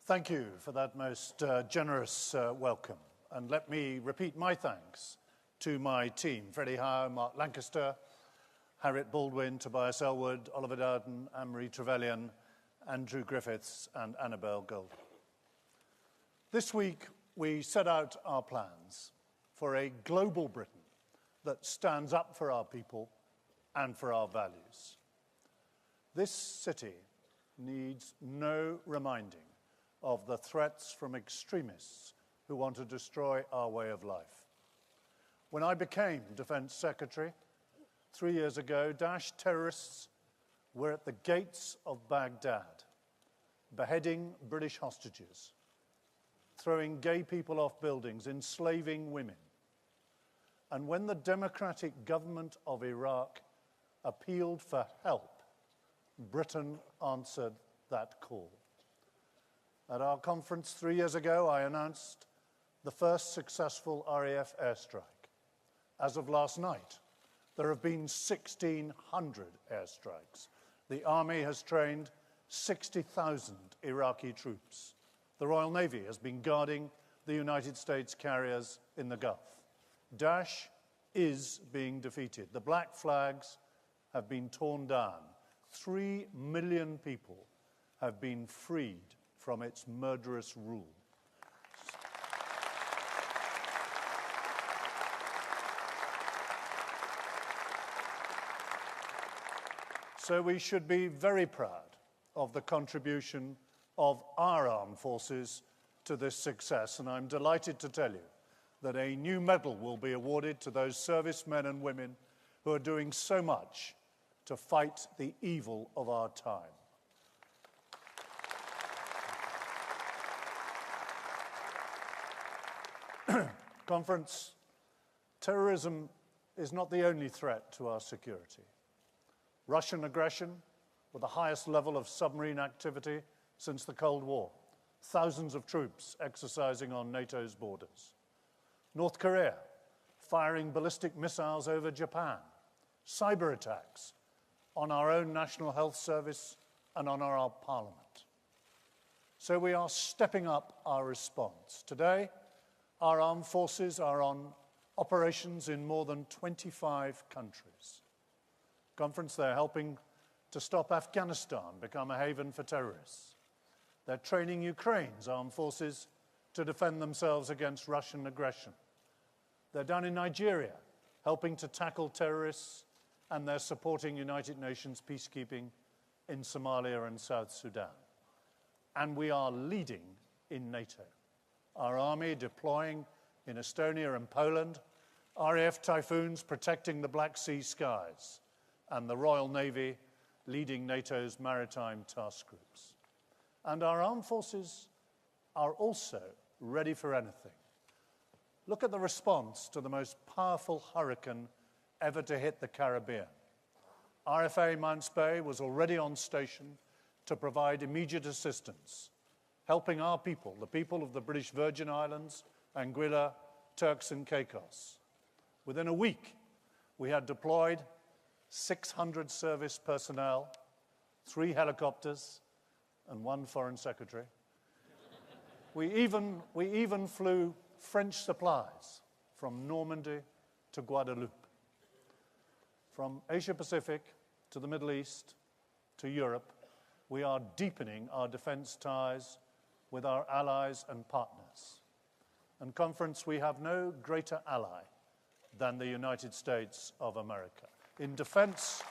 Thank you for that most generous welcome. And let me repeat my thanks to my team, Freddie Howe, Mark Lancaster, Harriet Baldwin, Tobias Elwood, Oliver Dowden, Anne-Marie Trevelyan, Andrew Griffiths, and Annabel Gold. This week, we set out our plans for a global Britain that stands up for our people and for our values. This city needs no reminding of the threats from extremists who want to destroy our way of life. When I became Defence Secretary 3 years ago, Daesh terrorists were at the gates of Baghdad, beheading British hostages, throwing gay people off buildings, enslaving women. And when the democratic government of Iraq appealed for help, Britain answered that call. At our conference 3 years ago, I announced the first successful RAF airstrike. As of last night, there have been 1,600 airstrikes. The Army has trained 60,000 Iraqi troops. The Royal Navy has been guarding the United States carriers in the Gulf. Daesh is being defeated. The black flags have been torn down. 3 million people have been freed from its murderous rule. So we should be very proud of the contribution of our armed forces to this success, and I'm delighted to tell you that a new medal will be awarded to those servicemen and women who are doing so much to fight the evil of our time. Conference, terrorism is not the only threat to our security. Russian aggression, with the highest level of submarine activity since the Cold War, thousands of troops exercising on NATO's borders. North Korea, firing ballistic missiles over Japan, cyber attacks on our own National Health Service and on our Parliament. So we are stepping up our response. Today, our armed forces are on operations in more than 25 countries. Conference, they're helping to stop Afghanistan become a haven for terrorists. They're training Ukraine's armed forces to defend themselves against Russian aggression. They're down in Nigeria, helping to tackle terrorists, and they're supporting United Nations peacekeeping in Somalia and South Sudan. And we are leading in NATO. Our army deploying in Estonia and Poland, RAF Typhoons protecting the Black Sea skies, and the Royal Navy leading NATO's maritime task groups. And our armed forces are also ready for anything. Look at the response to the most powerful hurricane ever to hit the Caribbean. RFA Mounts Bay was already on station to provide immediate assistance, helping our people, the people of the British Virgin Islands, Anguilla, Turks and Caicos. Within a week, we had deployed 600 service personnel, 3 helicopters, and 1 foreign secretary. We even flew French supplies from Normandy to Guadeloupe. From Asia Pacific to the Middle East to Europe, we are deepening our defense ties with our allies and partners. And Conference, we have no greater ally than the United States of America. In defense,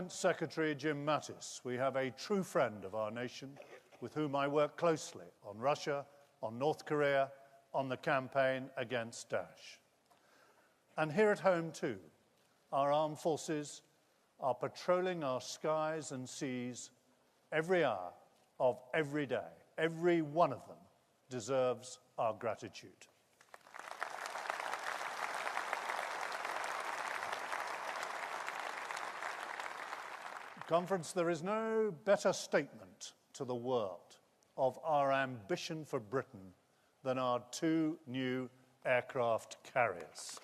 Secretary Jim Mattis, we have a true friend of our nation with whom I work closely on Russia, on North Korea, on the campaign against Daesh. And here at home too, our armed forces are patrolling our skies and seas every hour of every day. Every one of them deserves our gratitude. Conference, there is no better statement to the world of our ambition for Britain than our 2 new aircraft carriers.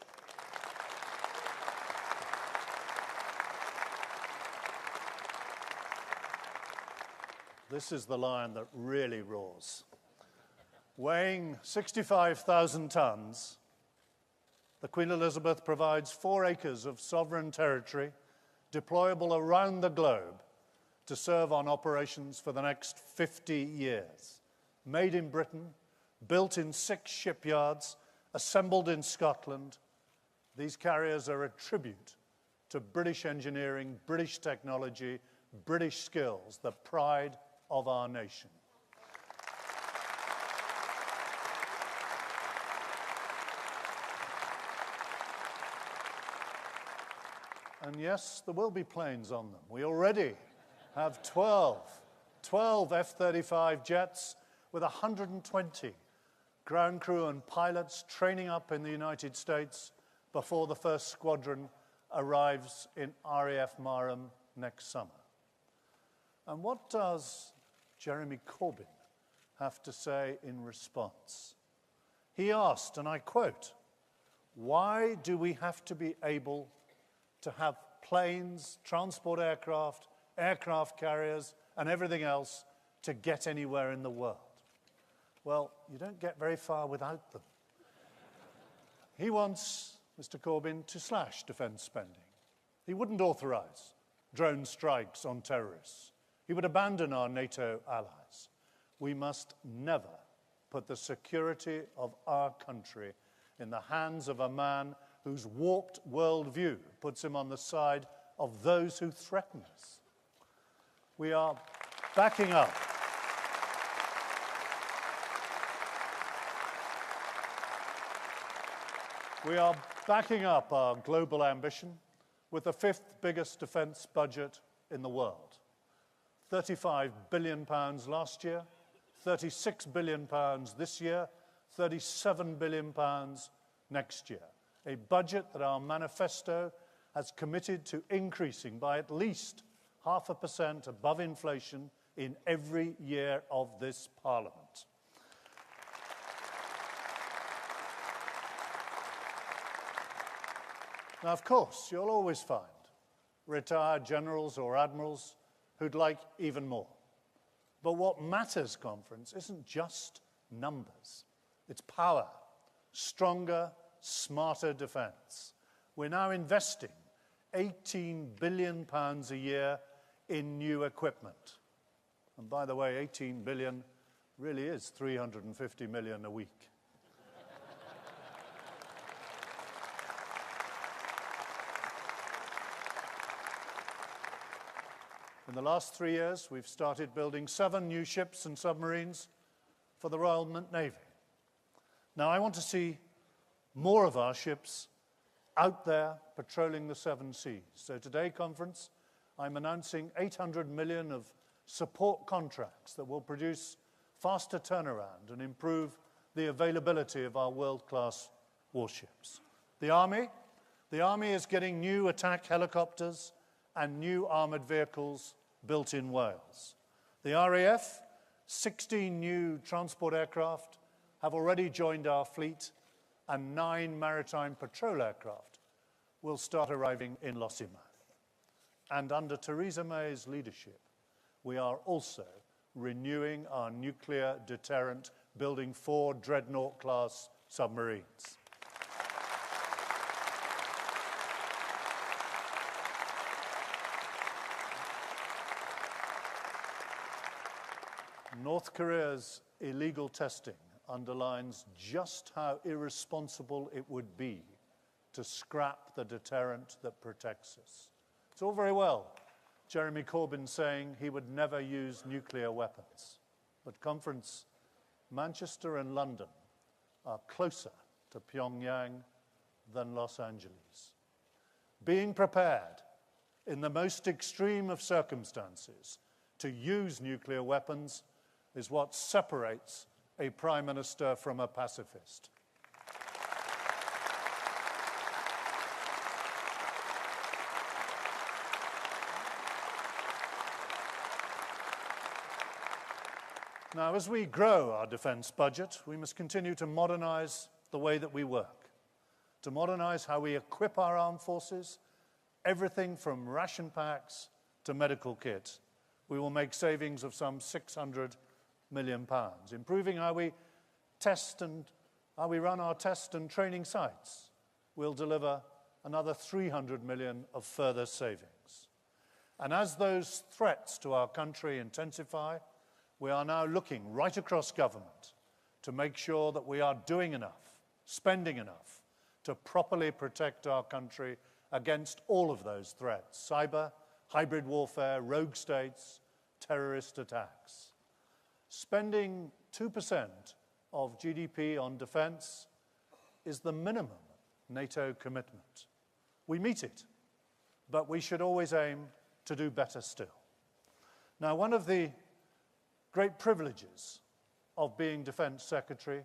This is the lion that really roars. Weighing 65,000 tons, the Queen Elizabeth provides 4 acres of sovereign territory deployable around the globe to serve on operations for the next 50 years. Made in Britain, built in 6 shipyards, assembled in Scotland, these carriers are a tribute to British engineering, British technology, British skills, the pride of our nation. And yes, there will be planes on them. We already have 12 F-35 jets with 120 ground crew and pilots training up in the United States before the first squadron arrives in RAF Marham next summer. And what does Jeremy Corbyn have to say in response? He asked, and I quote, "Why do we have to be able to have planes, transport aircraft, aircraft carriers, and everything else to get anywhere in the world?" Well, you don't get very far without them. He wants, Mr. Corbyn, to slash defence spending. He wouldn't authorise drone strikes on terrorists. He would abandon our NATO allies. We must never put the security of our country in the hands of a man whose warped worldview puts him on the side of those who threaten us. We are backing up. We are backing up our global ambition with the 5th biggest defence budget in the world. £35 billion last year, £36 billion this year, £37 billion next year. A budget that our manifesto has committed to increasing by at least 0.5% above inflation in every year of this Parliament. Now, of course, you'll always find retired generals or admirals who'd like even more. But what matters, Conference, isn't just numbers. It's power, stronger, smarter defence. We're now investing £18 billion a year in new equipment. And by the way, 18 billion really is 350 million a week. In the last 3 years, we've started building 7 new ships and submarines for the Royal Navy. Now, I want to see more of our ships out there patrolling the 7 seas. So today, Conference, I'm announcing 800 million of support contracts that will produce faster turnaround and improve the availability of our world-class warships. The Army is getting new attack helicopters and new armoured vehicles built in Wales. The RAF, 16 new transport aircraft have already joined our fleet, and 9 maritime patrol aircraft will start arriving in Lossiemouth. And under Theresa May's leadership, we are also renewing our nuclear deterrent, building 4 Dreadnought-class submarines. North Korea's illegal testing underlines just how irresponsible it would be to scrap the deterrent that protects us. It's all very well Jeremy Corbyn saying he would never use nuclear weapons. But, Conference, Manchester and London are closer to Pyongyang than Los Angeles. Being prepared in the most extreme of circumstances to use nuclear weapons is what separates a prime minister from a pacifist. Now, as we grow our defence budget, we must continue to modernise the way that we work, to modernise how we equip our armed forces, everything from ration packs to medical kit, We will make savings of some £600 million, improving how we test and how we run our test and training sites. We'll deliver another 300 million of further savings. And as those threats to our country intensify, we are now looking right across government to make sure that we are doing enough, spending enough to properly protect our country against all of those threats: cyber, hybrid warfare, rogue states, terrorist attacks. Spending 2% of GDP on defence is the minimum NATO commitment. We meet it, but we should always aim to do better still. Now, one of the great privileges of being Defence Secretary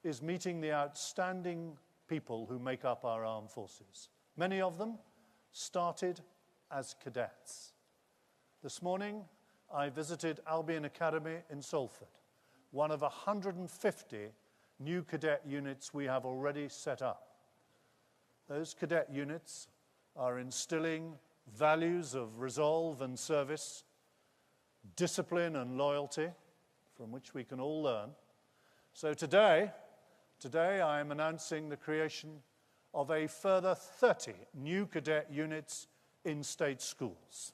is meeting the outstanding people who make up our armed forces. Many of them started as cadets. This morning, I visited Albion Academy in Salford, one of 150 new cadet units we have already set up. Those cadet units are instilling values of resolve and service, discipline and loyalty, from which we can all learn. So today I am announcing the creation of a further 30 new cadet units in state schools.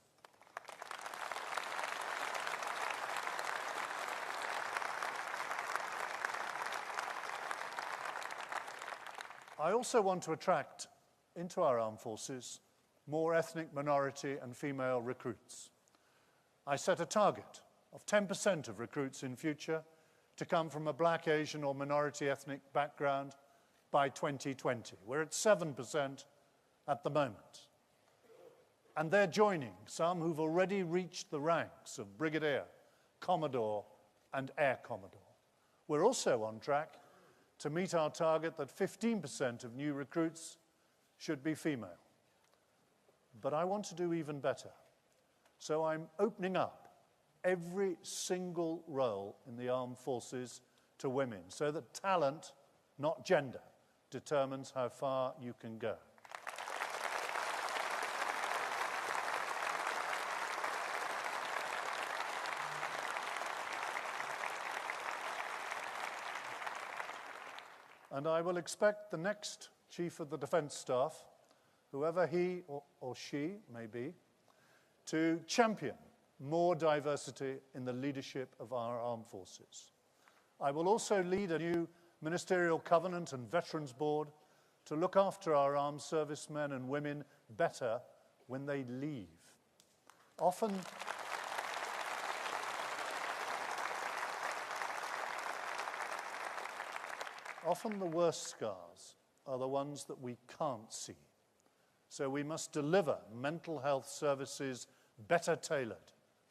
I also want to attract into our armed forces more ethnic minority and female recruits. I set a target of 10% of recruits in future to come from a black, Asian or minority ethnic background by 2020. We're at 7% at the moment. And they're joining some who've already reached the ranks of Brigadier, Commodore and Air Commodore. We're also on track to meet our target that 15% of new recruits should be female. But I want to do even better. So I'm opening up every single role in the armed forces to women, so that talent, not gender, determines how far you can go. And I will expect the next Chief of the Defence Staff, whoever he or she may be, to champion more diversity in the leadership of our armed forces. I will also lead a new Ministerial Covenant and Veterans Board to look after our armed servicemen and women better when they leave. Often the worst scars are the ones that we can't see. So we must deliver mental health services better tailored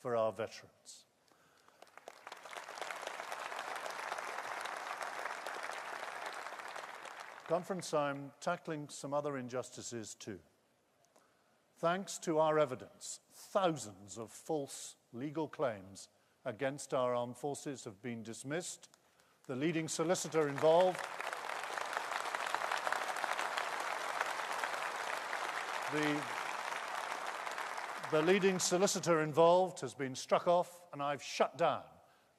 for our veterans. Conference, I'm tackling some other injustices too. Thanks to our evidence, thousands of false legal claims against our armed forces have been dismissed. The leading solicitor involved The leading solicitor involved has been struck off, and I've shut down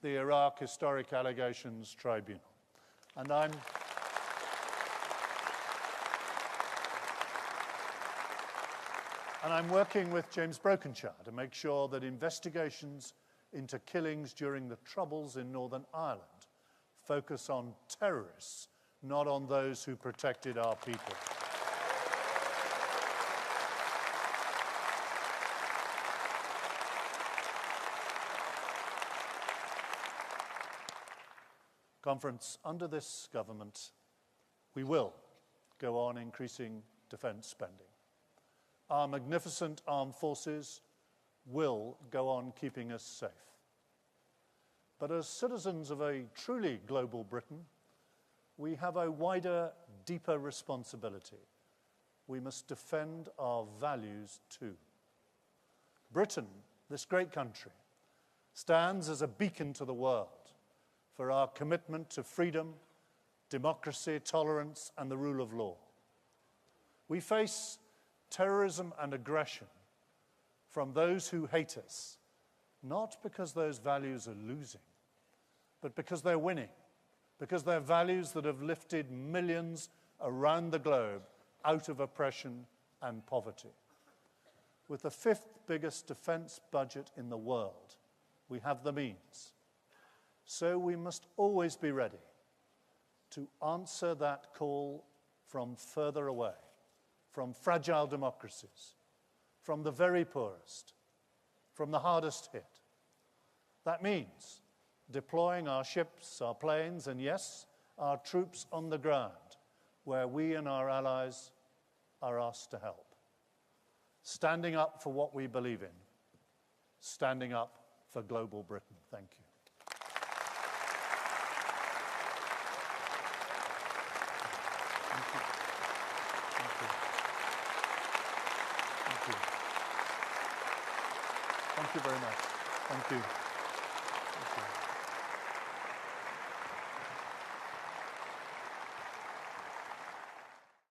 the Iraq Historic Allegations Tribunal. And I'm working with James Brokenshire to make sure that investigations into killings during the Troubles in Northern Ireland focus on terrorists, not on those who protected our people. Conference, under this government, we will go on increasing defence spending. Our magnificent armed forces will go on keeping us safe. But as citizens of a truly global Britain, we have a wider, deeper responsibility. We must defend our values too. Britain, this great country, stands as a beacon to the world for our commitment to freedom, democracy, tolerance, and the rule of law. We face terrorism and aggression from those who hate us not because those values are losing, but because they're winning, because they're values that have lifted millions around the globe out of oppression and poverty. With the fifth biggest defense budget in the world, we have the means. So we must always be ready to answer that call from further away, from fragile democracies, from the very poorest, from the hardest hit. That means deploying our ships, our planes, and yes, our troops on the ground, where we and our allies are asked to help. Standing up for what we believe in, standing up for global Britain. Thank you. Thank you. Thank you. Thank you. Thank you very much. Thank you.